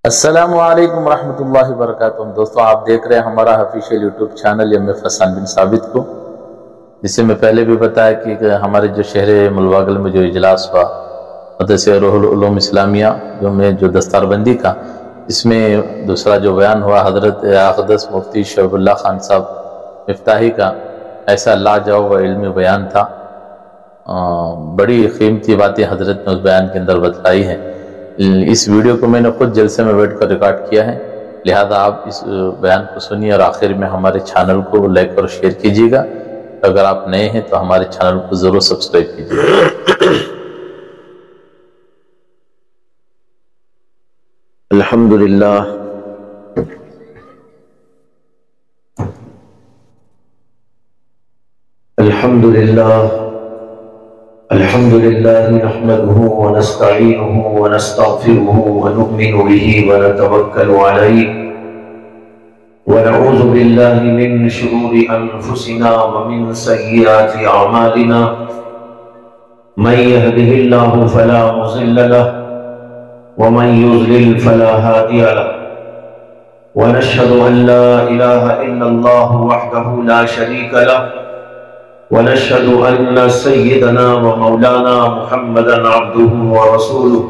السلام علیکم ورحمۃ اللہ وبرکاتہ۔ دوستوں، آپ دیکھ رہے ہیں ہمارا official YouTube channel M F Hassan bin Sabit کو، جس سے میں پہلے بھی بتایا کہ ہمارے جو شہر ملواگل میں جو اجلاس ہوا مدرسہ روح العلوم اسلامیہ جو دستار بندی کا، اس میں دوسرا جو بیان ہوا حضرت اقدس مفتی شعیب اللہ خان صاحب مفتاحی کا، ایسا لاجواب و علمی بیان تھا۔ بڑی قیمتی باتیں حضرت نے اس بیان کے اندر بتلائی ہیں۔ اس ویڈیو کو میں نے خود جلسے میں بیٹھ کر ریکارڈ کیا ہے، لہذا آپ اس بیان کو سنیے اور آخر میں ہمارے چینل کو لائک اور شیئر کیجیے گا۔ اگر آپ نئے ہیں تو ہمارے چینل کو ضرور سبسکرائب کیجیے گا۔ الحمدللہ الحمدللہ نحمده ونستعینه ونستغفره ونؤمن به ونتوکل علیہ ونعوذ باللہ من شرور انفسنا ومن سیئات اعمالنا من يهده اللہ فلا مضل له ومن يضلل فلا هادي له ونشهد ان لا اله الا الله وحده لا شريك له ونشهد ان سيدنا ومولانا محمدا عبده ورسوله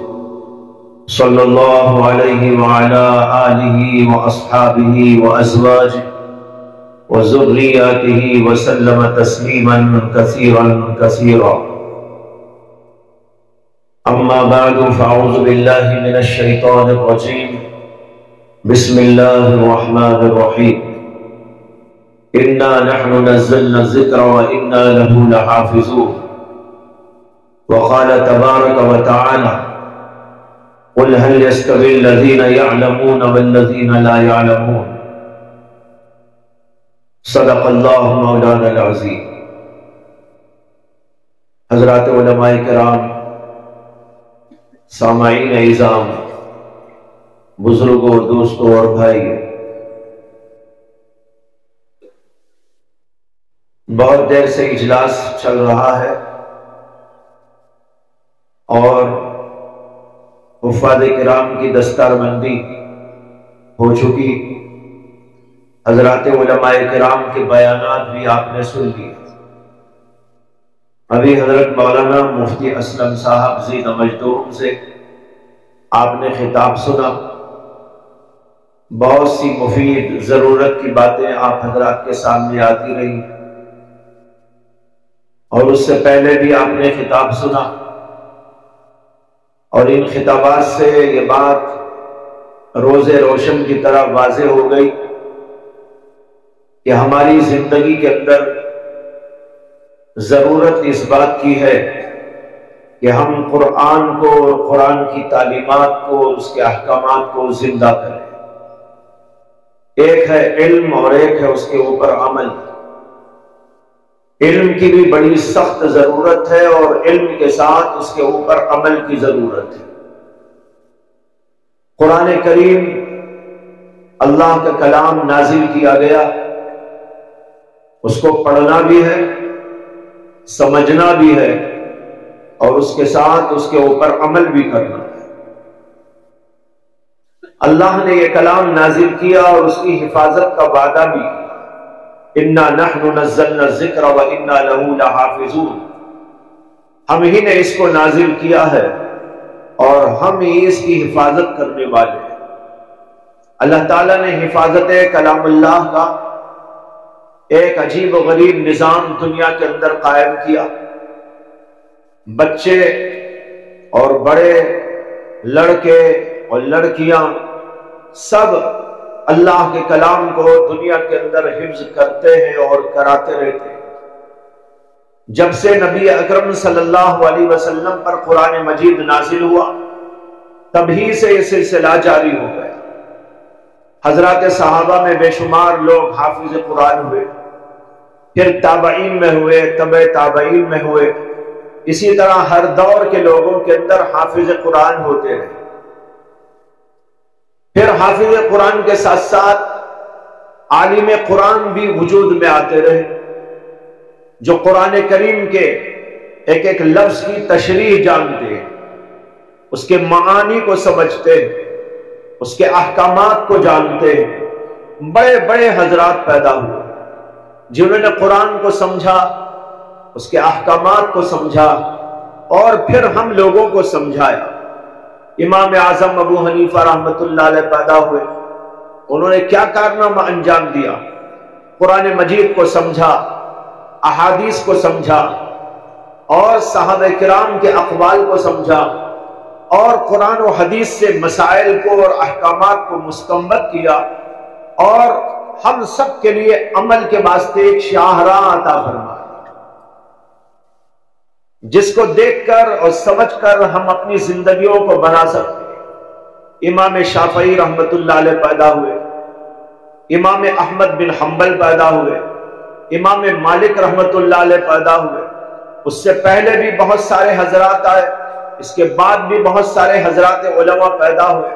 صلى الله عليه وعلى آله وأصحابه وأزواجه وذرياته وسلم تسليما كثيرا كثيرا. أما بعد، فأعوذ بالله من الشيطان الرجيم. بسم الله الرحمن الرحيم. إنا نحن نزلنا الذكر وإنا له لحافظون. وقال تبارك وتعالى: قل هل يستوي الذين يعلمون والذين لا يعلمون. صدق اللہ مولانا العظیم. حضرات علماء کرام، سامعین اعظام، بزرگوں، دوستوں اور بھائیوں، بہت دیر سے اجلاس چل رہا ہے اور حفاظ کرام کی دستار بندی ہو چکی۔ حضرات علماء کرام کے بیانات بھی آپ نے سن لیے۔ ابھی حضرت مولانا مفتی اسلم صاحب زی نمجدوم سے آپ نے خطاب سنا۔ بہت سی مفید ضرورت کی باتیں آپ حضرات کے سامنے آتی رہی، اور اس سے پہلے بھی آپ نے خطاب سنا، اور ان خطابات سے یہ بات روز روشن کی طرح واضح ہو گئی کہ ہماری زندگی کے اندر ضرورت اس بات کی ہے کہ ہم قرآن کو، قرآن کی تعلیمات کو، اس کے احکامات کو زندہ کریں۔ ایک ہے علم اور ایک ہے اس کے اوپر عمل۔ علم کی بھی بڑی سخت ضرورت ہے اور علم کے ساتھ اس کے اوپر عمل کی ضرورت ہے۔ قرآن کریم اللہ کا کلام نازل کیا گیا، اس کو پڑھنا بھی ہے، سمجھنا بھی ہے، اور اس کے ساتھ اس کے اوپر عمل بھی کرنا ہے۔ اللہ نے یہ کلام نازل کیا اور اس کی حفاظت کا وعدہ بھی کیا۔ انا نحن نزلنا الذکر وانا له لحافظون. ہم ہی نے اس کو نازل کیا ہے اور ہم ہی اس کی حفاظت کرنے والے ہیں۔ اللہ تعالیٰ نے حفاظت کلام اللہ کا ایک عجیب و غریب نظام دنیا کے اندر قائم کیا۔ بچے اور بڑے، لڑکے اور لڑکیاں، سب اللہ کے کلام کو دنیا کے اندر حفظ کرتے ہیں اور کراتے رہتے ہیں۔ جب سے نبی اکرم صلی اللہ علیہ وسلم پر قرآن مجید نازل ہوا، تبھی سے یہ سلسلہ جاری ہو گیا۔ حضرات صحابہ میں بے شمار لوگ حافظ قرآن ہوئے، پھر تابعین میں ہوئے، تبع تابعین میں ہوئے، اسی طرح ہر دور کے لوگوں کے اندر حافظ قرآن ہوتے رہے۔ پھر حافظ قرآن کے ساتھ ساتھ عالم قرآن بھی وجود میں آتے رہے، جو قرآن کریم کے ایک ایک لفظ کی تشریح جانتے ہیں، اس کے معانی کو سمجھتے ہیں، اس کے احکامات کو جانتے ہیں۔ بڑے بڑے حضرات پیدا ہوئے جنہوں نے قرآن کو سمجھا، اس کے احکامات کو سمجھا اور پھر ہم لوگوں کو سمجھایا۔ امام اعظم ابو حنیفہ رحمۃ اللہ علیہ پیدا ہوئے، انہوں نے کیا کارنامہ انجام دیا؟ قرآن مجید کو سمجھا، احادیث کو سمجھا اور صحابہ کرام کے اقوال کو سمجھا اور قرآن و حدیث سے مسائل کو اور احکامات کو مستنبط کیا اور ہم سب کے لیے عمل کے واسطے ایک شاہراہ عطا فرمایا جس کو دیکھ کر اور سمجھ کر ہم اپنی زندگیوں کو بنا سکتے ہیں۔ امام شافعی رحمت اللہ علیہ پیدا ہوئے، امام احمد بن حنبل پیدا ہوئے، امام مالک رحمت اللہ علیہ پیدا ہوئے۔ اس سے پہلے بھی بہت سارے حضرات آئے، اس کے بعد بھی بہت سارے حضرات علماء پیدا ہوئے،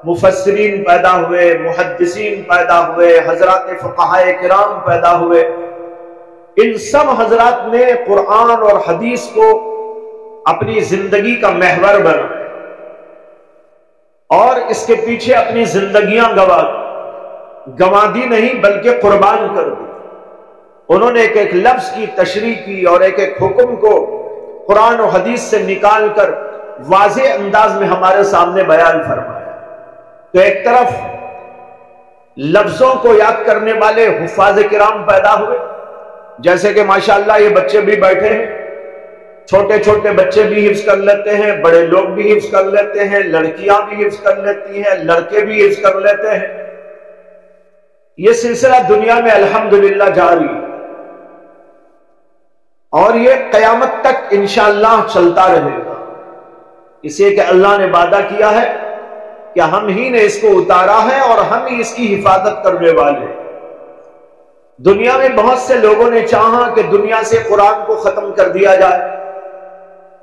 مفسرین پیدا ہوئے، محدثین پیدا ہوئے، حضرات فقہائے کرام پیدا ہوئے۔ ان سب حضرات نے قرآن اور حدیث کو اپنی زندگی کا محور بنایا اور اس کے پیچھے اپنی زندگیاں گنوا دی نہیں بلکہ قربان کر دی۔ انہوں نے ایک ایک لفظ کی تشریح کی اور ایک ایک حکم کو قرآن و حدیث سے نکال کر واضح انداز میں ہمارے سامنے بیان فرمایا۔ تو ایک طرف لفظوں کو یاد کرنے والے حفاظ کرام پیدا ہوئے، جیسے کہ ماشاءاللہ یہ بچے بھی بیٹھے ہیں، چھوٹے چھوٹے بچے بھی حفظ کر لیتے ہیں، بڑے لوگ بھی حفظ کر لیتے ہیں، لڑکیاں بھی حفظ کر لیتی ہیں، لڑکے بھی حفظ کر لیتے ہیں۔ یہ سلسلہ دنیا میں الحمدللہ جاری ہے اور یہ قیامت تک انشاءاللہ چلتا رہے گا، اس لیے کہ اللہ نے وعدہ کیا ہے کہ ہم ہی نے اس کو اتارا ہے اور ہم ہی اس کی حفاظت کرنے والے ہیں۔ دنیا میں بہت سے لوگوں نے چاہا کہ دنیا سے قرآن کو ختم کر دیا جائے،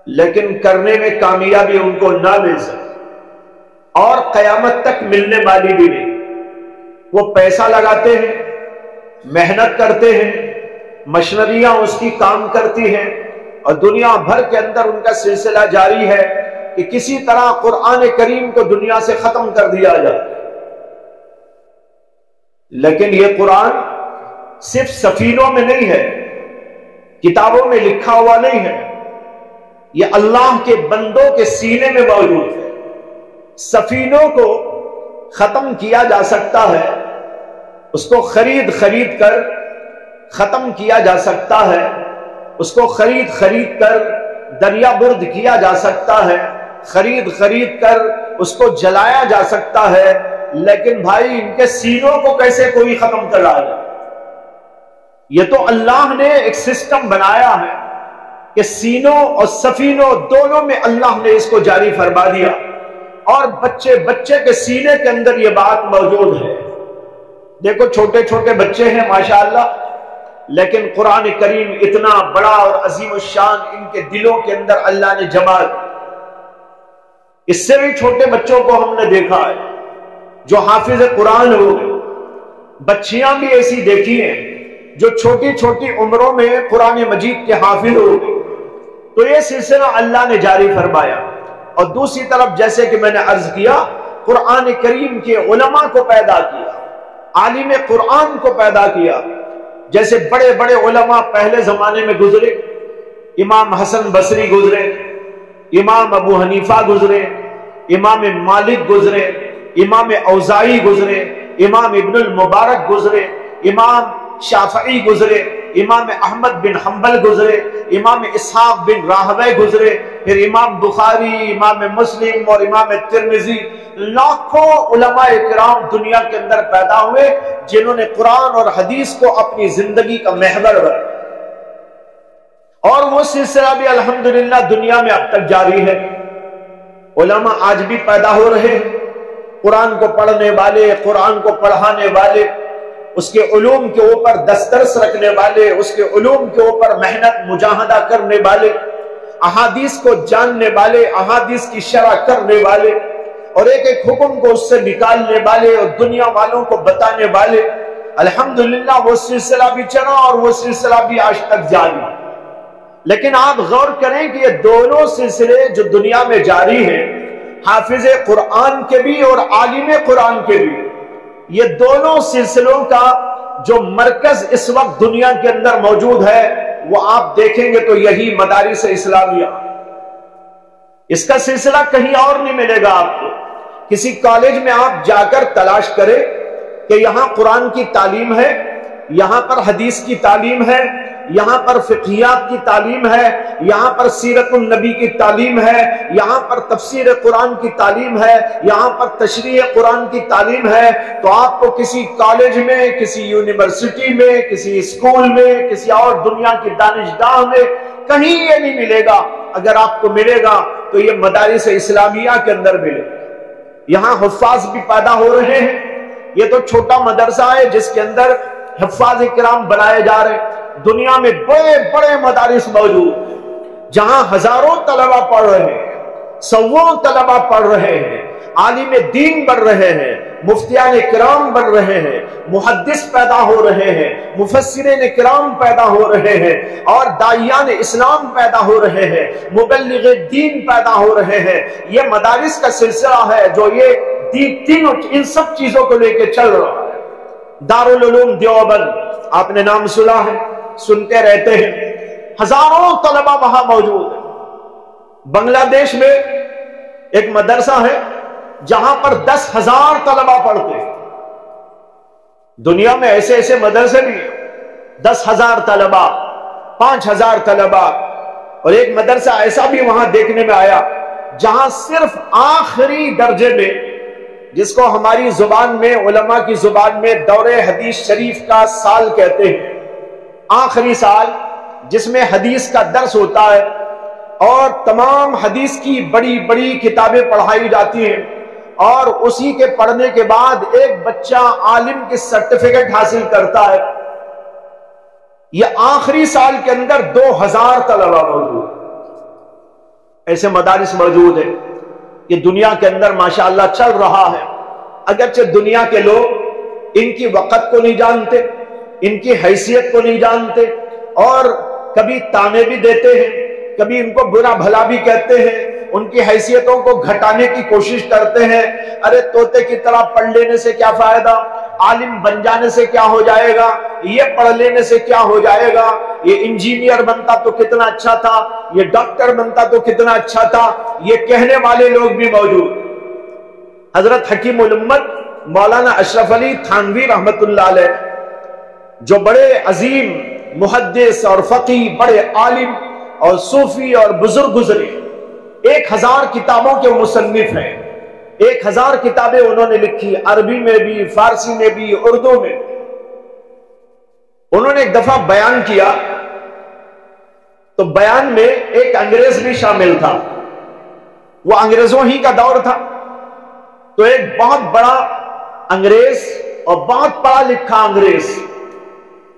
لیکن کرنے میں کامیابی ان کو نہ مل سکی اور قیامت تک ملنے والی بھی نہیں۔ وہ پیسہ لگاتے ہیں، محنت کرتے ہیں، مشینریاں اس کی کام کرتی ہیں اور دنیا بھر کے اندر ان کا سلسلہ جاری ہے کہ کسی طرح قرآن کریم کو دنیا سے ختم کر دیا جائے۔ لیکن یہ قرآن صرف سفینوں میں نہیں ہے، کتابوں میں لکھا ہوا نہیں ہے، یہ اللہ کے بندوں کے سینے میں موجود ہے۔ سفینوں کو ختم کیا جا سکتا ہے، اس کو خرید کر ختم کیا جا سکتا ہے، اس کو خرید کر دریا برد کیا جا سکتا ہے، خرید کر اس کو جلایا جا سکتا ہے، لیکن بھائی ان کے سینوں کو کیسے کوئی ختم کر رہا ہے؟ یہ تو اللہ نے ایک سسٹم بنایا ہے کہ سینوں اور سفینوں دونوں میں اللہ نے اس کو جاری فرما دیا اور بچے کے سینے کے اندر یہ بات موجود ہے۔ دیکھو چھوٹے چھوٹے بچے ہیں ماشاءاللہ، لیکن قرآن کریم اتنا بڑا اور عظیم الشان ان کے دلوں کے اندر اللہ نے جما دیا۔ اس سے بھی چھوٹے بچوں کو ہم نے دیکھا ہے جو حافظ قرآن ہو گئے، بچیاں بھی ایسی دیکھی ہیں جو چھوٹی چھوٹی عمروں میں قرآن مجید کے حافظ ہو گئے۔ تو یہ سلسلہ اللہ نے جاری فرمایا اور دوسری طرف جیسے کہ میں نے عرض کیا، قرآن کریم کے علماء کو پیدا کیا، عالم قرآن کو پیدا کیا۔ جیسے بڑے بڑے علماء پہلے زمانے میں گزرے، امام حسن بصری گزرے، امام ابو حنیفہ گزرے، امام مالک گزرے، امام اوزاعی گزرے، امام ابن المبارک گزرے، امام شافعی گزرے، امام احمد بن حنبل گزرے، امام اسحاق بن راہوے گزرے، پھر امام بخاری، امام مسلم اور امام ترمذی، لاکھوں علماء کرام دنیا کے اندر پیدا ہوئے جنہوں نے قرآن اور حدیث کو اپنی زندگی کا محور بنایا، اور وہ سلسلہ بھی الحمدللہ دنیا میں اب تک جاری ہے۔ علماء آج بھی پیدا ہو رہے ہیں، قرآن کو پڑھنے والے، قرآن کو پڑھانے والے، اس کے علوم کے اوپر دسترس رکھنے والے، اس کے علوم کے اوپر محنت مجاہدہ کرنے والے، احادیث کو جاننے والے، احادیث کی شرح کرنے والے اور ایک ایک حکم کو اس سے نکالنے والے اور دنیا والوں کو بتانے والے، الحمدللہ وہ سلسلہ بھی چلا اور وہ سلسلہ بھی آج تک جاری ہے۔ لیکن آپ غور کریں کہ یہ دونوں سلسلے جو دنیا میں جاری ہیں، حافظ قرآن کے بھی اور عالم قرآن کے بھی، یہ دونوں سلسلوں کا جو مرکز اس وقت دنیا کے اندر موجود ہے وہ آپ دیکھیں گے تو یہی مدارس اسلامیہ، اس کا سلسلہ کہیں اور نہیں ملے گا آپ کو۔ کسی کالج میں آپ جا کر تلاش کریں کہ یہاں قرآن کی تعلیم ہے، یہاں پر حدیث کی تعلیم ہے، یہاں پر فقہیات کی تعلیم ہے، یہاں پر سیرت النبی کی تعلیم ہے، یہاں پر تفسیر قرآن کی تعلیم ہے، یہاں پر تشریح قرآن کی تعلیم ہے، تو آپ کو کسی کالج میں، کسی یونیورسٹی میں، کسی اسکول میں، کسی اور دنیا کی دانشگاہ میں کہیں یہ نہیں ملے گا۔ اگر آپ کو ملے گا تو یہ مدارس اسلامیہ کے اندر ملے گا۔ یہاں حفاظ بھی پیدا ہو رہے ہیں، یہ تو چھوٹا مدرسہ ہے جس کے اندر حفاظ کرام بنائے جا رہے ہیں۔ دنیا میں بڑے بڑے مدارس موجود ہیں جہاں ہزاروں طلبہ پڑھ رہے ہیں، سووں طلبہ پڑھ رہے ہیں، عالم دین بن رہے ہیں، مفتیان کرام بن رہے ہیں، محدث پیدا ہو رہے ہیں، مفسرین کرام پیدا ہو رہے ہیں، اور داعیان اسلام پیدا ہو رہے ہیں، مبلغ دین پیدا ہو رہے ہیں۔ یہ مدارس کا سلسلہ ہے جو یہ تینوں ان سب چیزوں کو لے کے چل رہا ہے۔ دارالعلوم دیوبند، آپ نے نام سنا ہے، سنتے رہتے ہیں، ہزاروں طلبہ وہاں موجود ہیں۔ بنگلہ دیش میں ایک مدرسہ ہے جہاں پر 10,000 طلبہ پڑھتے ہیں۔ دنیا میں ایسے ایسے مدرسے بھی ہیں، 10,000 طلبہ، 5,000 طلبہ، اور ایک مدرسہ ایسا بھی وہاں دیکھنے میں آیا جہاں صرف آخری درجے میں، جس کو ہماری زبان میں، علماء کی زبان میں دور حدیث شریف کا سال کہتے ہیں، آخری سال جس میں حدیث کا درس ہوتا ہے اور تمام حدیث کی بڑی بڑی کتابیں پڑھائی جاتی ہیں، اور اسی کے پڑھنے کے بعد ایک بچہ عالم کی سرٹیفکیٹ حاصل کرتا ہے۔ یہ آخری سال کے اندر 2,000 طلبہ موجود، ایسے مدارس موجود ہیں۔ یہ دنیا کے اندر ماشاءاللہ چل رہا ہے، اگرچہ دنیا کے لوگ ان کی وقت کو نہیں جانتے، ان کی حیثیت کو نہیں جانتے، اور کبھی تانے بھی دیتے ہیں، کبھی ان کو برا بھلا بھی کہتے ہیں، ان کی حیثیتوں کو گھٹانے کی کوشش کرتے ہیں۔ ارے طوطے کی طرح پڑھ لینے سے کیا فائدہ، عالم بن جانے سے کیا ہو جائے گا، یہ پڑھ لینے سے کیا ہو جائے گا، یہ انجینئر بنتا تو کتنا اچھا تھا، یہ ڈاکٹر بنتا تو کتنا اچھا تھا، یہ کہنے والے لوگ بھی موجود۔ حضرت حکیم الامت مولانا اشرف علی تھانوی رحمت اللہ علیہ، جو بڑے عظیم محدث اور فقی، بڑے عالم اور صوفی اور بزرگ گزرے، 1,000 کتابوں کے مصنف ہیں، 1,000 کتابیں انہوں نے لکھی، عربی میں بھی، فارسی میں بھی، اردو میں۔ انہوں نے ایک دفعہ بیان کیا تو بیان میں ایک انگریز بھی شامل تھا، وہ انگریزوں ہی کا دور تھا، تو ایک بہت بڑا انگریز اور بہت پڑھا لکھا انگریز،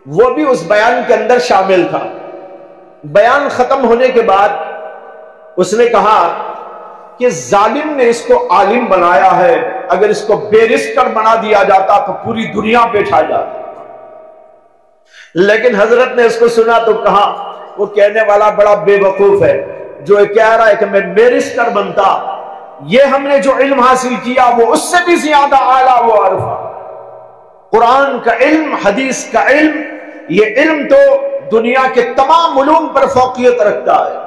وہ بھی اس بیان کے اندر شامل تھا۔ بیان ختم ہونے کے بعد اس نے کہا کہ ظالم نے اس کو عالم بنایا ہے، اگر اس کو بیرسٹر بنا دیا جاتا تو پوری دنیا پہ چھا جاتا۔ لیکن حضرت نے اس کو سنا تو کہا وہ کہنے والا بڑا بے وقوف ہے جو کہہ رہا ہے کہ میں بیرسٹر بنتا، یہ ہم نے جو علم حاصل کیا وہ اس سے بھی زیادہ اعلیٰ و عرفہ، قرآن کا علم، حدیث کا علم، یہ علم تو دنیا کے تمام علوم پر فوقیت رکھتا ہے۔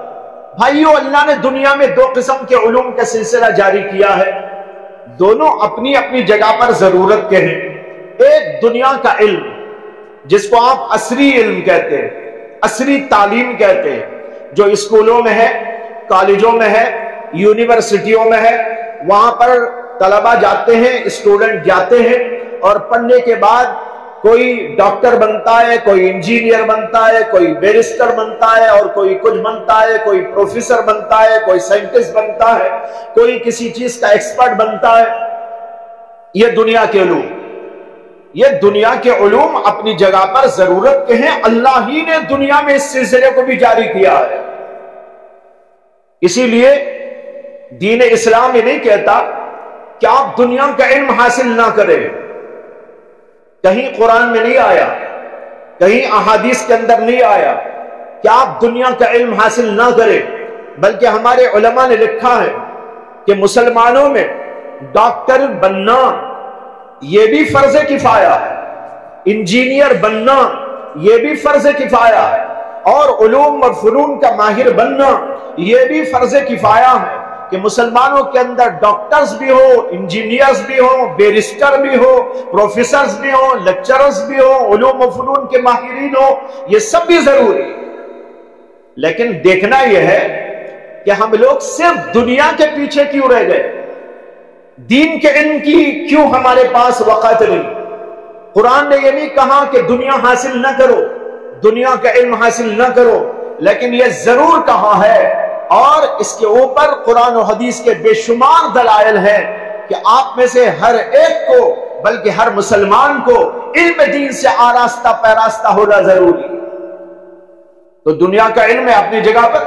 بھائیو، اللہ نے دنیا میں 2 قسم کے علوم کا سلسلہ جاری کیا ہے، دونوں اپنی اپنی جگہ پر ضرورت کے ہیں۔ ایک دنیا کا علم جس کو آپ عصری علم کہتے ہیں، عصری تعلیم کہتے ہیں، جو اسکولوں میں ہے، کالجوں میں ہے، یونیورسٹیوں میں ہے، وہاں پر طلبہ جاتے ہیں، اسٹوڈنٹ جاتے ہیں، اور پڑھنے کے بعد کوئی ڈاکٹر بنتا ہے، کوئی انجینئر بنتا ہے، کوئی بیرسٹر بنتا ہے، اور کوئی کچھ بنتا ہے، کوئی پروفیسر بنتا ہے، کوئی سائنٹسٹ بنتا ہے، کوئی کسی چیز کا ایکسپرٹ بنتا ہے۔ یہ دنیا کے علوم، یہ دنیا کے علوم اپنی جگہ پر ضرورت کے ہیں، اللہ ہی نے دنیا میں اس سلسلے کو بھی جاری کیا ہے۔ اسی لیے دین اسلام یہ نہیں کہتا کہ آپ دنیا کا علم حاصل نہ کریں، کہیں قرآن میں نہیں آیا، کہیں احادیث کے اندر نہیں آیا کہ آپ دنیا کا علم حاصل نہ کریں، بلکہ ہمارے علماء نے لکھا ہے کہ مسلمانوں میں ڈاکٹر بننا یہ بھی فرض کفایہ ہے، انجینئر بننا یہ بھی فرض کفایہ ہے، اور علوم اور فنون کا ماہر بننا یہ بھی فرض کفایہ ہے کہ مسلمانوں کے اندر ڈاکٹرز بھی ہو، انجینئرز بھی ہو، بیرسٹر بھی ہو، پروفیسرز بھی ہو، لیکچرز بھی ہو، علوم و فنون کے ماہرین ہو، یہ سب بھی ضروری ہے۔ لیکن دیکھنا یہ ہے کہ ہم لوگ صرف دنیا کے پیچھے کیوں رہ گئے، دین کے علم کی کیوں ہمارے پاس وقت نہیں؟ قرآن نے یہ نہیں کہا کہ دنیا حاصل نہ کرو، دنیا کا علم حاصل نہ کرو، لیکن یہ ضرور کہا ہے، اور اس کے اوپر قرآن و حدیث کے بے شمار دلائل ہیں کہ آپ میں سے ہر ایک کو، بلکہ ہر مسلمان کو علم دین سے آراستہ پیراستہ ہونا ضروری ہے۔ تو دنیا کا علم ہے اپنی جگہ پر،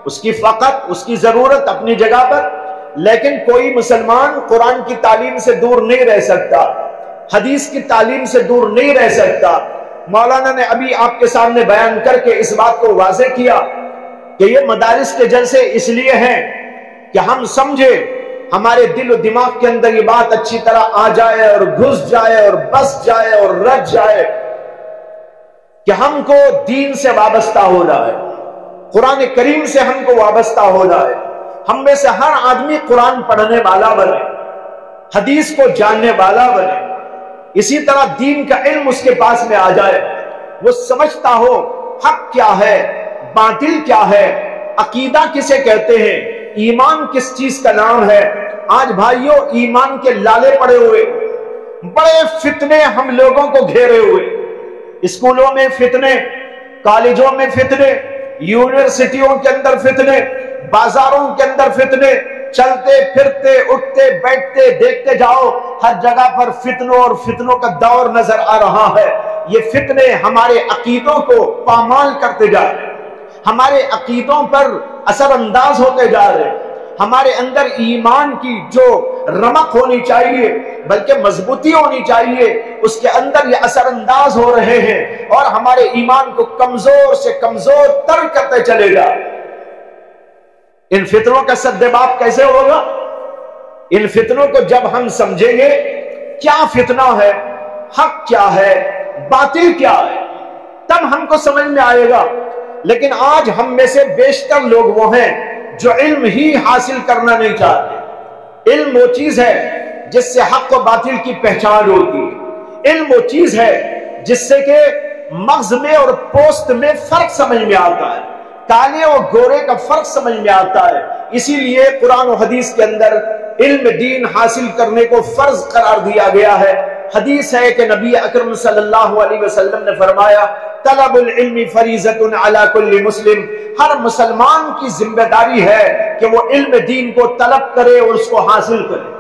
اس کی فقط اس کی ضرورت اپنی جگہ پر، لیکن کوئی مسلمان قرآن کی تعلیم سے دور نہیں رہ سکتا، حدیث کی تعلیم سے دور نہیں رہ سکتا۔ مولانا نے ابھی آپ کے سامنے بیان کر کے اس بات کو واضح کیا کہ یہ مدارس کے جلسے اس لیے ہیں کہ ہم سمجھے، ہمارے دل و دماغ کے اندر یہ بات اچھی طرح آ جائے اور گھس جائے اور بس جائے اور رچ جائے کہ ہم کو دین سے وابستہ ہونا ہے، قرآن کریم سے ہم کو وابستہ ہونا ہے۔ ہم میں سے ہر آدمی قرآن پڑھنے والا بنے، حدیث کو جاننے والا بنے، اسی طرح دین کا علم اس کے پاس میں آ جائے، وہ سمجھتا ہو حق کیا ہے، باطل کیا ہے، عقیدہ کسے کہتے ہیں، ایمان کس چیز کا نام ہے۔ آج بھائیوں ایمان کے لالے پڑے ہوئے، بڑے فتنے ہم لوگوں کو گھیرے ہوئے، اسکولوں میں فتنے، کالجوں میں فتنے، یونیورسٹیوں کے اندر فتنے، بازاروں کے اندر فتنے، چلتے پھرتے اٹھتے بیٹھتے دیکھتے جاؤ، ہر جگہ پر فتنوں اور فتنوں کا دور نظر آ رہا ہے۔ یہ فتنے ہمارے عقیدوں کو پامال کرتے جا رہے ہیں، ہمارے عقیدوں پر اثر انداز ہوتے جا رہے ہیں، ہمارے اندر ایمان کی جو رمق ہونی چاہیے بلکہ مضبوطی ہونی چاہیے اس کے اندر یہ اثر انداز ہو رہے ہیں، اور ہمارے ایمان کو کمزور سے کمزور تر کرتے چلے جا رہے ہیں۔ ان فتنوں کا سدباب کیسے ہوگا؟ ان فتنوں کو جب ہم سمجھیں گے کیا فتنہ ہے، حق کیا ہے، باطل کیا ہے، تب ہم کو سمجھ میں آئے گا۔ لیکن آج ہم میں سے بیشتر لوگ وہ ہیں جو علم ہی حاصل کرنا نہیں چاہتے۔ علم وہ چیز ہے جس سے حق و باطل کی پہچان ہوتی ہے، علم وہ چیز ہے جس سے کہ مغز میں اور پوست میں فرق سمجھ میں آتا ہے، کالے اور گورے کا فرق سمجھ میں آتا ہے۔ اسی لیے قرآن و حدیث کے اندر علم دین حاصل کرنے کو فرض قرار دیا گیا ہے۔ حدیث ہے کہ نبی اکرم صلی اللہ علیہ وسلم نے فرمایا طلب العلم فریضۃ علی کل مسلم، ہر مسلمان کی ذمہ داری ہے کہ وہ علم دین کو طلب کرے اور اس کو حاصل کرے۔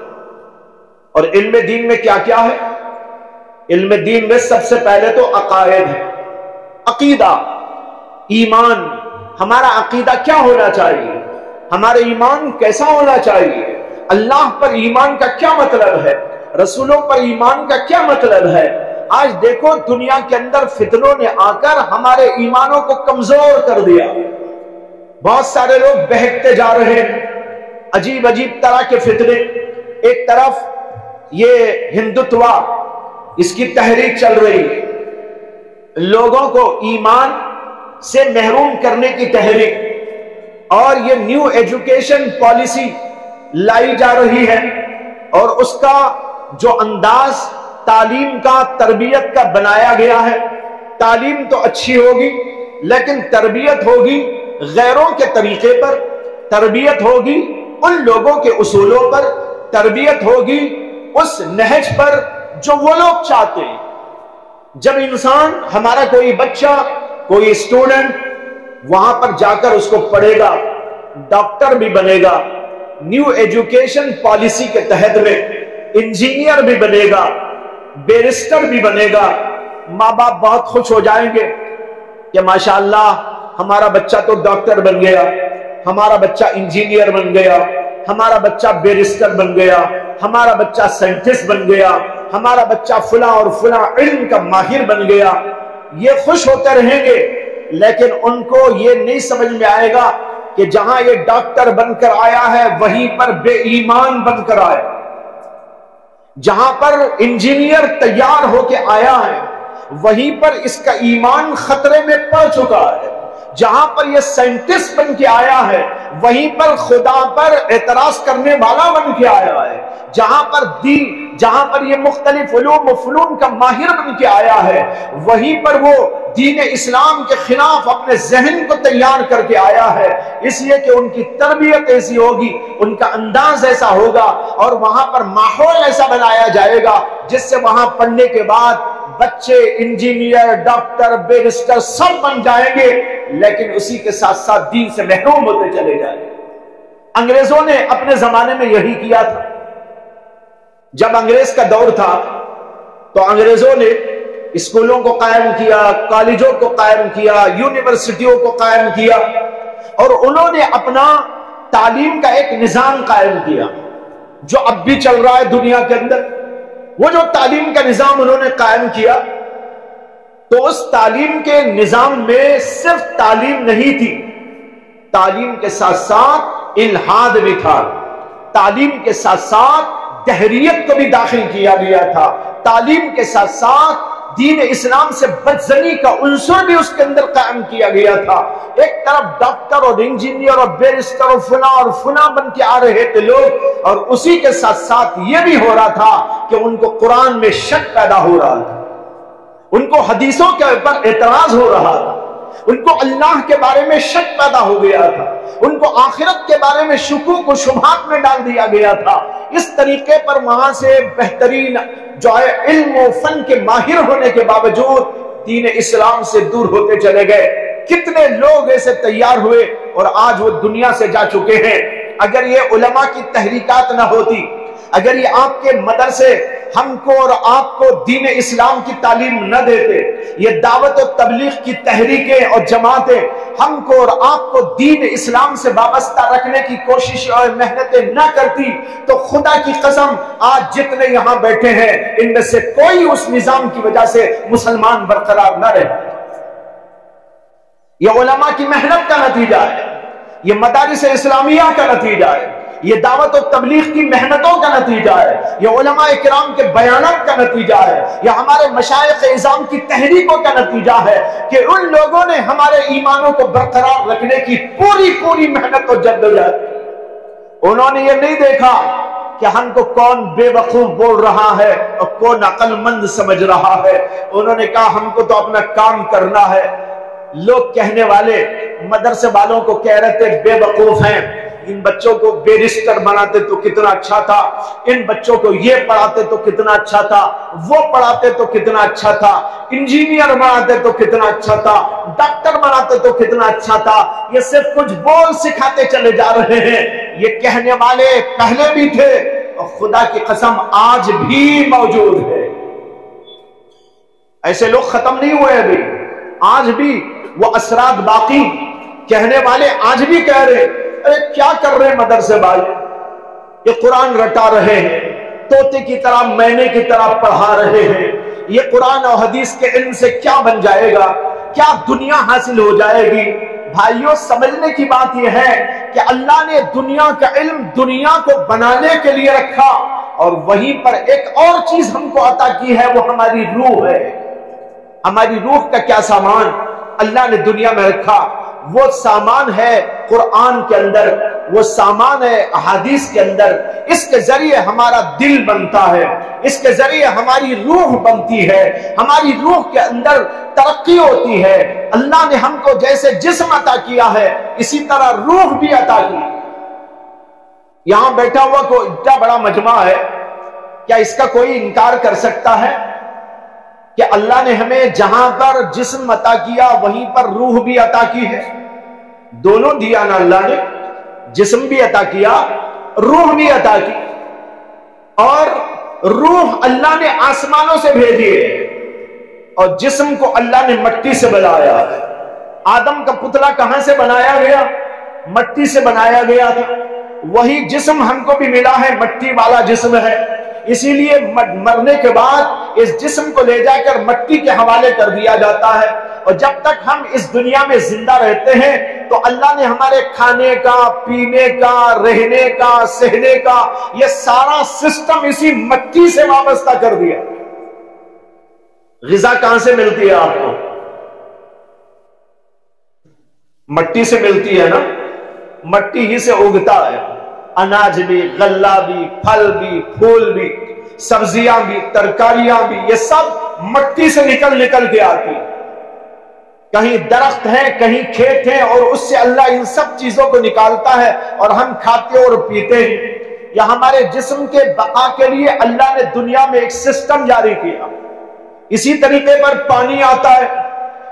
اور علم دین میں کیا کیا ہے؟ علم دین میں سب سے پہلے تو عقائد ہے، عقیدہ، ایمان۔ ہمارا عقیدہ کیا ہونا چاہیے، ہمارا ایمان کیسا ہونا چاہیے، اللہ پر ایمان کا کیا مطلب ہے، رسولوں پر ایمان کا کیا مطلب ہے۔ آج دیکھو دنیا کے اندر فتنوں نے آ کر ہمارے ایمانوں کو کمزور کر دیا، بہت سارے لوگ بہکتے جا رہے ہیں، عجیب عجیب طرح کے فتنے۔ ایک طرف یہ ہندوتوا، اس کی تحریک چل رہی ہے، لوگوں کو ایمان سے محروم کرنے کی تحریک، اور یہ نیو ایجوکیشن پالیسی لائی جا رہی ہے، اور اس کا جو انداز تعلیم کا، تربیت کا بنایا گیا ہے، تعلیم تو اچھی ہوگی لیکن تربیت ہوگی غیروں کے طریقے پر، تربیت ہوگی ان لوگوں کے اصولوں پر، تربیت ہوگی اس نہج پر جو وہ لوگ چاہتے ہیں۔ جب انسان، ہمارا کوئی بچہ، کوئی اسٹوڈنٹ وہاں پر جا کر اس کو پڑھے گا، ڈاکٹر بھی بنے گا، نیو ایجوکیشن پالیسی کے تحت میں انجینئر بھی بنے گا، بیرسٹر بھی بنے گا، ماں باپ بہت خوش ہو جائیں گے کہ ماشاءاللہ ہمارا بچہ تو ڈاکٹر بن گیا، ہمارا بچہ انجینئر بن گیا، ہمارا بچہ بیرسٹر بن گیا، ہمارا بچہ سائنٹسٹ بن گیا، ہمارا بچہ فلاں اور فلاں علم کا ماہر بن گیا۔ یہ خوش ہوتے رہیں گے، لیکن ان کو یہ نہیں سمجھ میں آئے گا کہ کہ جہاں یہ ڈاکٹر بن کر آیا ہے وہیں پر بے ایمان بن کر آیا، جہاں پر انجینئر تیار ہو کے آیا ہے وہیں پر اس کا ایمان خطرے میں پڑ چکا ہے، جہاں پر یہ سائنٹسٹ بن کے آیا ہے وہیں پر خدا پر اعتراض کرنے والا بن کے آیا ہے، جہاں پر یہ مختلف علوم و فنون کا ماہر بن کے آیا ہے وہیں پر وہ دین اسلام کے خلاف اپنے ذہن کو تیار کر کے آیا ہے، اس لیے کہ ان کی تربیت ایسی ہوگی، ان کا انداز ایسا ہوگا اور وہاں پر ماحول ایسا بنایا جائے گا جس سے وہاں پڑھنے کے بعد بچے انجینئر، ڈاکٹر، بیرسٹر سب بن جائیں گے، لیکن اسی کے ساتھ ساتھ دین سے محروم ہوتے چلے جائیں گے۔ انگریزوں نے اپنے زمانے میں یہی کیا تھا۔ جب انگریز کا دور تھا تو انگریزوں نے اسکولوں کو قائم کیا، کالجوں کو قائم کیا، یونیورسٹیوں کو قائم کیا، اور انہوں نے اپنا تعلیم کا ایک نظام قائم کیا جو اب بھی چل رہا ہے دنیا کے اندر۔ وہ جو تعلیم کا نظام انہوں نے قائم کیا تو اس تعلیم کے نظام میں صرف تعلیم نہیں تھی، تعلیم کے ساتھ ساتھ الحاد بھی تھا، تعلیم کے ساتھ ساتھ دہریت کو بھی داخل کیا گیا تھا، تعلیم کے ساتھ ساتھ دین اسلام سے بدزنی کا عنصر بھی اس کے اندر قائم کیا گیا تھا۔ ایک طرف ڈاکٹر اور انجینئر اور بیرسٹر اور فنا بن کے آ رہے تھے لوگ، اور اسی کے ساتھ ساتھ یہ بھی ہو رہا تھا کہ ان کو قرآن میں شک پیدا ہو رہا تھا، ان کو حدیثوں کے اوپر اعتراض ہو رہا تھا، ان کو اللہ کے بارے میں شک پیدا ہو گیا تھا، ان کو آخرت کے بارے میں شکوک و شبہات میں ڈال دیا گیا تھا۔ اس طریقے پر وہاں سے بہترین جو ہے علم و فن کے ماہر ہونے کے باوجود دین اسلام سے دور ہوتے چلے گئے۔ کتنے لوگ ایسے تیار ہوئے اور آج وہ دنیا سے جا چکے ہیں۔ اگر یہ علماء کی تحریکات نہ ہوتی، اگر یہ آپ کے مدرسے ہم کو اور آپ کو دین اسلام کی تعلیم نہ دیتے، یہ دعوت و تبلیغ کی تحریکیں اور جماعتیں ہم کو اور آپ کو دین اسلام سے وابستہ رکھنے کی کوشش اور محنتیں نہ کرتی، تو خدا کی قسم آج جتنے یہاں بیٹھے ہیں ان میں سے کوئی اس نظام کی وجہ سے مسلمان برقرار نہ رہے۔ یہ علماء کی محنت کا نتیجہ ہے، یہ مدارس اسلامیہ کا نتیجہ ہے، یہ دعوت و تبلیغ کی محنتوں کا نتیجہ ہے، یہ علماء کرام کے بیانات کا نتیجہ ہے، یہ ہمارے مشائخ اعظام کی تحریکوں کا نتیجہ ہے کہ ان لوگوں نے ہمارے ایمانوں کو برقرار رکھنے کی پوری محنت اور جدوجہد کی۔ انہوں نے یہ نہیں دیکھا کہ ہم کو کون بے وقوف بول رہا ہے اور کون عقل مند سمجھ رہا ہے، انہوں نے کہا ہم کو تو اپنا کام کرنا ہے۔ لوگ کہنے والے مدرسے والوں کو کہہ رہے تھے بے وقوف ہیں، ان بچوں کو بیرسٹر بناتے تو کتنا اچھا تھا، ان بچوں کو یہ پڑھاتے تو کتنا اچھا تھا، وہ پڑھاتے تو کتنا اچھا تھا، انجینئر بناتے تو کتنا اچھا تھا، ڈاکٹر بناتے تو کتنا اچھا تھا۔ یہ صرف کچھ بول سکھاتے چلے جا رہے ہیں۔ یہ کہنے والے پہلے بھی تھے اور خدا کی قسم آج بھی موجود ہے۔ ایسے لوگ ختم نہیں ہوئے ابھی، آج بھی وہ اثرات باقی، کہنے والے آج بھی کہہ رہے ارے کیا کر رہے ہیں مدرسے والے، یہ قرآن رٹا رہے ہیں، طوطے کی طرح مینے کی طرح پڑھا رہے ہیں، یہ قرآن اور حدیث کے علم سے کیا بن جائے گا، کیا دنیا حاصل ہو جائے گی۔ بھائیوں سمجھنے کی بات یہ ہے کہ اللہ نے دنیا کا علم دنیا کو بنانے کے لیے رکھا، اور وہیں پر ایک اور چیز ہم کو عطا کی ہے، وہ ہماری روح ہے۔ ہماری روح کا کیا سامان اللہ نے دنیا میں رکھا، وہ سامان ہے قرآن کے اندر، وہ سامان ہے احادیث کے اندر۔ اس کے ذریعے ہمارا دل بنتا ہے، اس کے ذریعے ہماری روح بنتی ہے، ہماری روح کے اندر ترقی ہوتی ہے۔ اللہ نے ہم کو جیسے جسم عطا کیا ہے اسی طرح روح بھی عطا کی۔ یہاں بیٹھا ہوا کوئی اتنا بڑا مجمع ہے، کیا اس کا کوئی انکار کر سکتا ہے کہ اللہ نے ہمیں جہاں پر جسم عطا کیا وہیں پر روح بھی عطا کی ہے؟ دونوں دیا نا اللہ نے، جسم بھی عطا کیا، روح بھی عطا کی۔ اور روح اللہ نے آسمانوں سے بھیجی ہے، اور جسم کو اللہ نے مٹی سے بنایا ہے۔ آدم کا پتلا کہاں سے بنایا گیا؟ مٹی سے بنایا گیا تھا۔ وہی جسم ہم کو بھی ملا ہے، مٹی والا جسم ہے، اسی لیے مرنے کے بعد اس جسم کو لے جا کر مٹی کے حوالے کر دیا جاتا ہے۔ اور جب تک ہم اس دنیا میں زندہ رہتے ہیں تو اللہ نے ہمارے کھانے کا، پینے کا، رہنے کا، سہنے کا یہ سارا سسٹم اسی مٹی سے وابستہ کر دیا۔ غذا کہاں سے ملتی ہے آپ کو؟ مٹی سے ملتی ہے نا، مٹی ہی سے اگتا ہے، اناج بھی، غلہ بھی، پھل بھی، پھول بھی، سبزیاں بھی، ترکاریاں بھی، یہ سب مٹی سے نکل کے آتی ہیں۔ کہیں درخت ہیں، کہیں کھیت ہیں، اور اس سے اللہ ان سب چیزوں کو نکالتا ہے اور ہم کھاتے اور پیتے ہیں۔ یا ہمارے جسم کے بقا کے لیے اللہ نے دنیا میں ایک سسٹم جاری کیا۔ اسی طریقے پر پانی آتا ہے،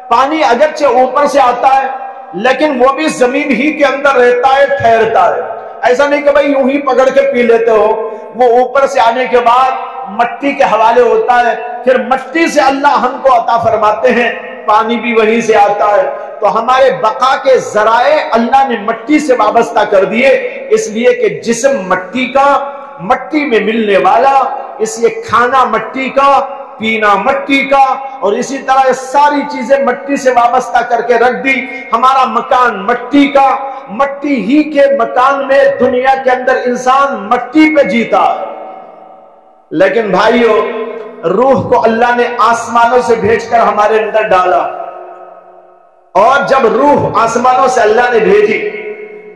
پانی اگرچہ اوپر سے آتا ہے لیکن وہ بھی زمین ہی کے اندر رہتا ہے، ٹھہرتا ہے۔ ایسا نہیں کہ بھئی یوں ہی پکڑ کے پی لیتے ہو، وہ اوپر سے آنے کے بعد مٹی کے حوالے ہوتا ہے، پھر مٹی سے اللہ ہم کو عطا فرماتے ہیں، پانی بھی وہیں سے آتا ہے۔ تو ہمارے بقا کے ذرائع اللہ نے مٹی سے وابستہ کر دیے، اس لیے کہ جسم مٹی کا، مٹی میں ملنے والا، اس لیے کھانا مٹی کا، پینا مٹی کا، اور اسی طرح ساری چیزیں مٹی سے وابستہ کر کے رکھ دی۔ ہمارا مکان مٹی کا، مٹی ہی کے مکان میں دنیا کے اندر انسان مٹی پہ جیتا ہے۔ لیکن بھائیو، روح کو اللہ نے آسمانوں سے بھیج کر ہمارے اندر ڈالا، اور جب روح آسمانوں سے اللہ نے بھیجی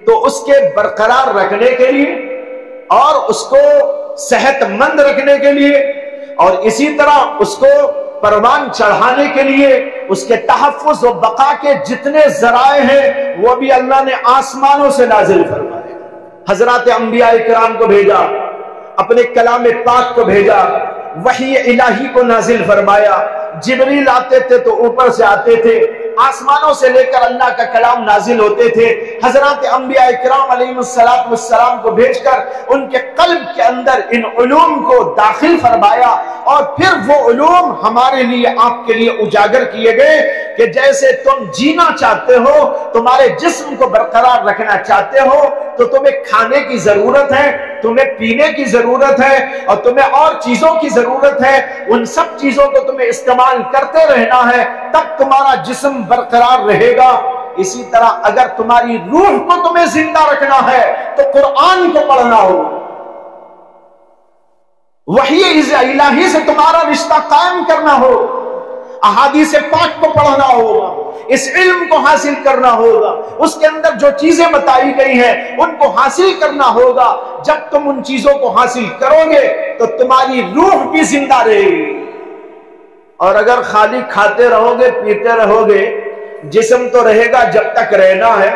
تو اس کے برقرار رکھنے کے لیے اور اس کو صحت مند رکھنے کے لیے اور اسی طرح اس کو پروان چڑھانے کے لیے اس کے تحفظ و بقا کے جتنے ذرائع ہیں وہ بھی اللہ نے آسمانوں سے نازل فرمائے۔ حضرات انبیاء کرام کو بھیجا، اپنے کلام پاک کو بھیجا، وحی الہی کو نازل فرمایا۔ جبریل آتے تھے تو اوپر سے آتے تھے، آسمانوں سے لے کر اللہ کا کلام نازل ہوتے تھے۔ حضرات انبیاء کرام علیہ السلام کو بھیج کر ان کے قلب کے اندر ان علوم کو داخل فرمایا، اور پھر وہ علوم ہمارے لیے، آپ کے لیے اجاگر کیے گئے کہ جیسے تم جینا چاہتے ہو، تمہارے جسم کو برقرار رکھنا چاہتے ہو، تو تمہیں کھانے کی ضرورت ہے، تمہیں پینے کی ضرورت ہے، اور تمہیں اور چیزوں کی ضرورت ہے۔ ان سب چیزوں کو تمہیں استعمال کرتے رہنا ہے، تب تمہارا جسم برقرار رہے گا۔ اسی طرح اگر تمہاری روح کو تمہیں زندہ رکھنا ہے تو قرآن کو پڑھنا ہوگا، وحی الہی سے تمہارا رشتہ قائم کرنا ہو، احادیث پاک کو پڑھنا ہوگا، اس علم کو حاصل کرنا ہوگا، اس کے اندر جو چیزیں بتائی گئی ہیں ان کو حاصل کرنا ہوگا۔ جب تم ان چیزوں کو حاصل کرو گے تو تمہاری روح بھی زندہ رہے گی۔ اور اگر خالی کھاتے رہو گے، پیتے رہو گے، جسم تو رہے گا جب تک رہنا ہے،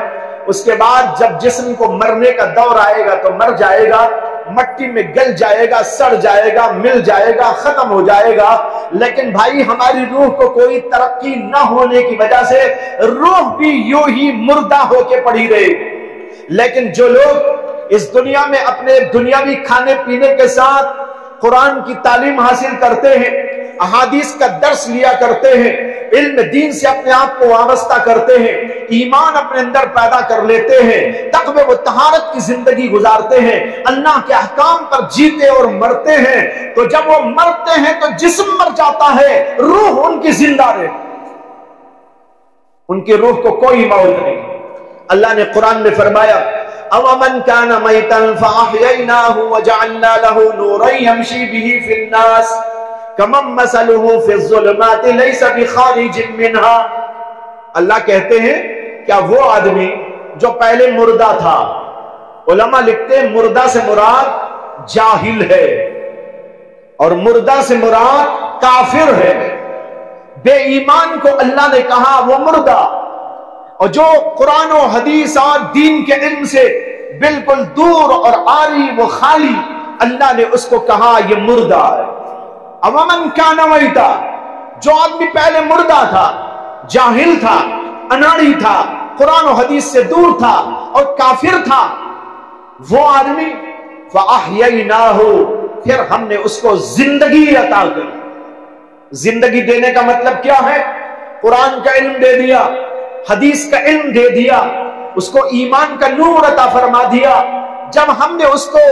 اس کے بعد جب جسم کو مرنے کا دور آئے گا تو مر جائے گا، مٹی میں گل جائے گا، سڑ جائے گا، مل جائے گا، ختم ہو جائے گا۔ لیکن بھائی ہماری روح کو کوئی ترقی نہ ہونے کی وجہ سے روح بھی یوں ہی مردہ ہو کے پڑی رہے گی۔ لیکن جو لوگ اس دنیا میں اپنے دنیاوی کھانے پینے کے ساتھ قرآن کی تعلیم حاصل کرتے ہیں، احادیث کا درس لیا کرتے ہیں، علم دین سے اپنے آپ کو وابستہ کرتے ہیں، ایمان اپنے اندر پیدا کر لیتے ہیں، تقوی و طہارت کی زندگی گزارتے ہیں، اللہ کے احکام پر جیتے اور مرتے ہیں، تو جب وہ مرتے ہیں تو جسم مر جاتا ہے، روح ان کی زندہ رہے، ان کی روح کو کوئی موت نہیں۔ اللہ نے قرآن میں فرمایا أَوَمَنْ كَانَ مَيْتًا فَأَحْيَيْنَاهُ وَجَعَلْنَا لَهُ نُورًا يَمْشِي بِهِ فِي النَّاسِ كَمَنْ مَثَلُهُ فِي الظُّلُمَاتِ لَيْسَ بِخَارِجٍ مِنْهَا۔ اللہ کہتے ہیں کیا وہ آدمی جو پہلے مردہ تھا، علماء لکھتے ہیں مردہ سے مراد جاہل ہے، اور مردہ سے مراد کافر ہے۔ بے ایمان کو اللہ نے کہا وہ مردہ، اور جو قرآن و حدیث اور دین کے علم سے بالکل دور اور عاری و خالی، اللہ نے اس کو کہا یہ مردہ ہے۔ اومن کان میتا، جو آدمی پہلے مردہ تھا، جاہل تھا، اناڑی تھا، قرآن و حدیث سے دور تھا اور کافر تھا، وہ آدمی فاحییناہ، پھر ہم نے اس کو زندگی عطا کری۔ زندگی دینے کا مطلب کیا ہے؟ قرآن کا علم دے دیا، حدیث کا علم دے دیا، اس کو ایمان کا نور عطا فرما دیا۔ جب ہم نے اس کو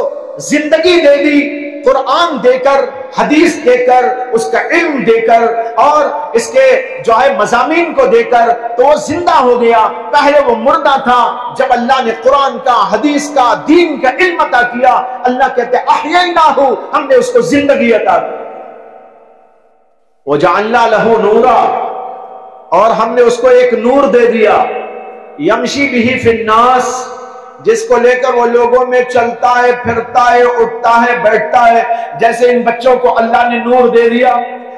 زندگی دے دی قرآن دے کر، حدیث دے کر، اس کا علم دے کر اور اس کے جو ہے مضامین کو دے کر تو وہ زندہ ہو گیا۔ پہلے وہ مردہ تھا، جب اللہ نے قرآن کا، حدیث کا، دین کا علم عطا کیا، اللہ کہتے ہیں احییناہ، ہم نے اس کو زندگی عطا کی۔ وجعلنا لہ نورا، اور ہم نے اس کو ایک نور دے دیا، یمشی بہ فی الناس، جس کو لے کر وہ لوگوں میں چلتا ہے، پھرتا ہے، اٹھتا ہے، بیٹھتا ہے۔ جیسے ان بچوں کو اللہ نے نور دے دیا،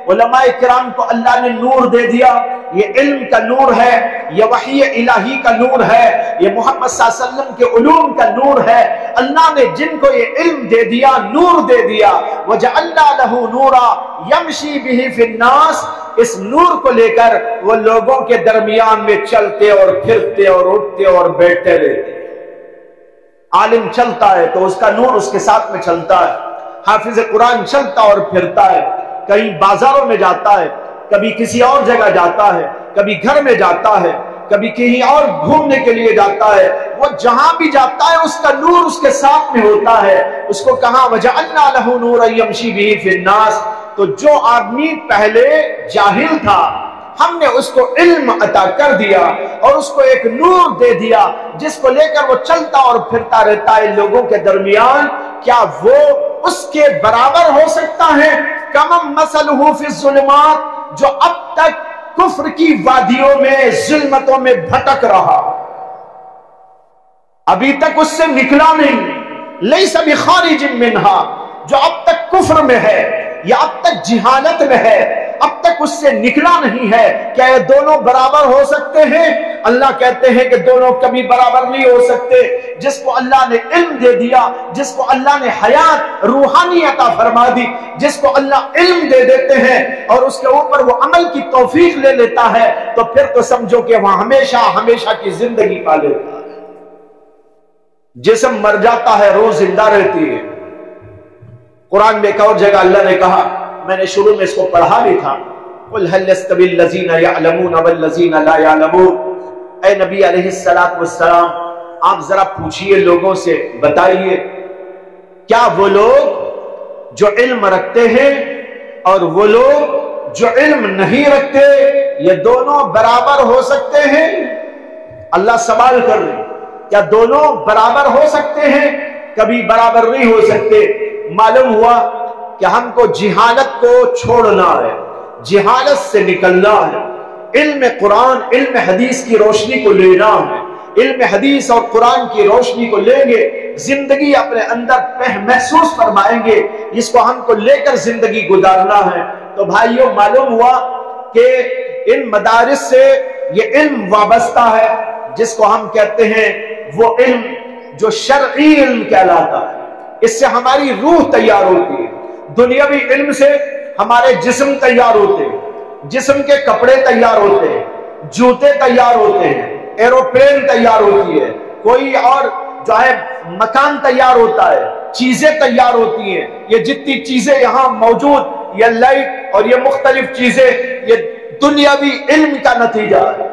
علماء کرام کو اللہ نے نور دے دیا، یہ علم کا نور ہے، یہ وحی الہی کا نور ہے، یہ محمد صلی اللہ علیہ وسلم کے علوم کا نور ہے۔ اللہ نے جن کو یہ علم دے دیا، نور دے دیا، وَجَعَلْنَا لَهُ نُورًا يَمْشِي بِهِ فِي النَّاسِ، اس نور کو لے کر وہ لوگوں کے درمیان میں چلتے اور پھرتے اور اٹھتے اور بیٹھتے رہتے۔ عالم چلتا ہے تو اس کا نور اس کے ساتھ میں چلتا ہے، حافظ قرآن چلتا اور پھرتا ہے، کہیں بازاروں میں جاتا ہے، کبھی کسی اور جگہ جاتا ہے، کبھی گھر میں جاتا ہے، کبھی کہیں اور گھومنے کے لیے جاتا ہے، وہ جہاں بھی جاتا ہے اس کا نور اس کے ساتھ میں ہوتا ہے۔ اس کو کہا وَجَعَلْنَا لَهُ نُورًا يَمْشِي بِهِ فِي النَّاسِ، تو جو آدمی پہلے جاہل تھا ہم نے اس کو علم عطا کر دیا اور اس کو ایک نور دے دیا جس کو لے کر وہ چلتا اور پھرتا رہتا ہے لوگوں کے درمیان۔ کیا وہ اس کے برابر ہو سکتا ہے؟ کمم مثلہ فی الظلمات، جو اب تک کفر کی وادیوں میں، ظلمتوں میں بھٹک رہا، ابھی تک اس سے نکلا نہیں، لیس بخارج منہا، جو اب تک کفر میں ہے یا اب تک جہالت میں ہے، اب تک اس سے نکلا نہیں ہے، کیا یہ دونوں برابر ہو سکتے ہیں؟ اللہ کہتے ہیں کہ دونوں کبھی برابر نہیں ہو سکتے۔ جس کو اللہ نے علم دے دیا، جس کو اللہ نے حیات روحانی عطا فرما دی، جس کو اللہ علم دے دیتے ہیں اور اس کے اوپر وہ عمل کی توفیق لے لیتا ہے، تو پھر تو سمجھو کہ وہ ہمیشہ ہمیشہ کی زندگی پا لیتا ہے۔ جسم مر جاتا ہے، روح زندہ رہتی ہے۔ قرآن میں ایک اور جگہ اللہ نے کہا، میں نے شروع میں اس کو پڑھا بھی تھا، قُلْ هَلْ يَسْتَوِي الَّذِينَ يَعْلَمُونَ وَالَّذِينَ لَا يَعْلَمُونَ، اے نبی علیہ السلام آپ ذرا پوچھئے لوگوں سے، بتائیے کیا وہ لوگ جو علم رکھتے ہیں اور وہ لوگ جو علم نہیں رکھتے، یہ دونوں برابر ہو سکتے ہیں؟ اللہ سوال کر رہے ہیں، کیا دونوں برابر ہو سکتے ہیں؟ کبھی برابر نہیں ہو سکتے۔ معلوم ہوا کہ ہم کو جہالت کو چھوڑنا ہے، جہالت سے نکلنا ہے، علم قرآن، علم حدیث کی روشنی کو لینا ہے۔ علم حدیث اور قرآن کی روشنی کو لیں گے، زندگی اپنے اندر محسوس فرمائیں گے، جس کو ہم کو لے کر زندگی گزارنا ہے۔ تو بھائیوں، معلوم ہوا کہ ان مدارس سے یہ علم وابستہ ہے، جس کو ہم کہتے ہیں وہ علم جو شرعی علم کہلاتا ہے۔ اس سے ہماری روح تیار ہوتی ہے۔ دنیاوی علم سے ہمارے جسم تیار ہوتے ہیں، جسم کے کپڑے تیار ہوتے ہیں، جوتے تیار ہوتے ہیں، ایروپلین تیار ہوتی ہے، کوئی اور جو ہے مکان تیار ہوتا ہے، چیزیں تیار ہوتی ہیں۔ یہ جتنی چیزیں یہاں موجود، یہ لائٹ اور یہ مختلف چیزیں، یہ دنیاوی علم کا نتیجہ ہے۔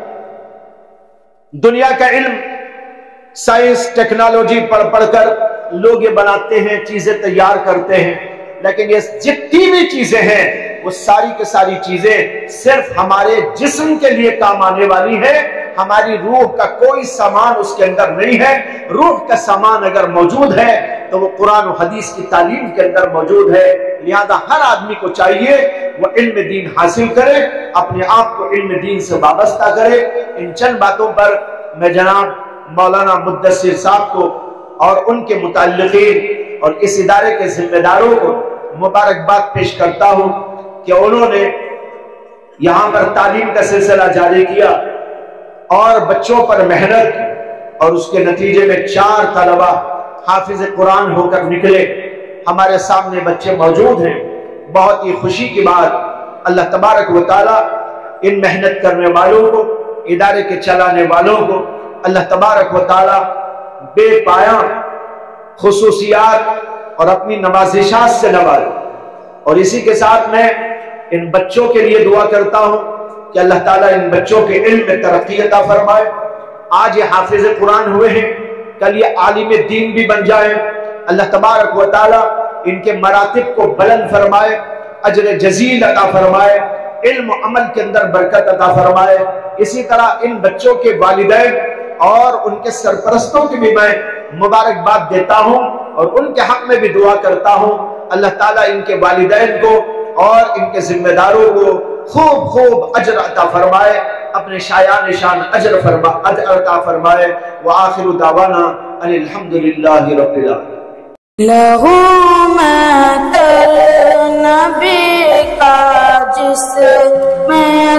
دنیا کا علم، سائنس، ٹیکنالوجی پڑھ کر لوگ یہ بناتے ہیں، چیزیں تیار کرتے ہیں، لیکن یہ جتنی بھی چیزیں ہیں وہ ساری کے ساری چیزیں صرف ہمارے جسم کے لیے کام آنے والی ہیں۔ ہماری روح کا کوئی سامان اس کے اندر نہیں ہے۔ روح کا سامان اگر موجود ہے تو وہ قرآن و حدیث کی تعلیم کے اندر موجود ہے۔ لہذا ہر آدمی کو چاہیے وہ علم دین حاصل کرے، اپنے آپ کو علم دین سے وابستہ کرے۔ ان چند باتوں پر میں جناب مولانا مدثر صاحب کو اور ان کے متعلقین اور اس ادارے کے ذمہ داروں کو مبارکباد پیش کرتا ہوں کہ انہوں نے یہاں پر تعلیم کا سلسلہ جاری کیا اور بچوں پر محنت کی، اور اس کے نتیجے میں 4 طلبہ حافظ قرآن ہو کر نکلے۔ ہمارے سامنے بچے موجود ہیں۔ بہت ہی خوشی کی بات، اللہ تبارک و تعالی ان محنت کرنے والوں کو، ادارے کے چلانے والوں کو اللہ تبارک و تعالی بے پایاں خصوصیات اور اپنی نوازشات سے نوازے۔ اور اسی کے ساتھ میں ان بچوں کے لیے دعا کرتا ہوں کہ اللہ تعالیٰ ان بچوں کے علم میں ترقی عطا فرمائے۔ آج یہ حافظ قرآن ہوئے ہیں، کل یہ عالم دین بھی بن جائے۔ اللہ تبارک و تعالیٰ ان کے مراتب کو بلند فرمائے، اجر جزیل عطا فرمائے، علم و عمل کے اندر برکت عطا فرمائے۔ اسی طرح ان بچوں کے والدین اور ان کے سرپرستوں کی بھی میں مبارکباد دیتا ہوں اور ان کے حق میں بھی دعا کرتا ہوں، اللہ تعالیٰ ان کے والدین کو اور ان کے ذمہ داروں کو خوب خوب اجر عطا فرمائے، اپنے شایان شان اجر عطا فرمائے۔ وآخر دعوانا ان الحمدللہ رب العالمین۔ لہو مات نبی کا جس میں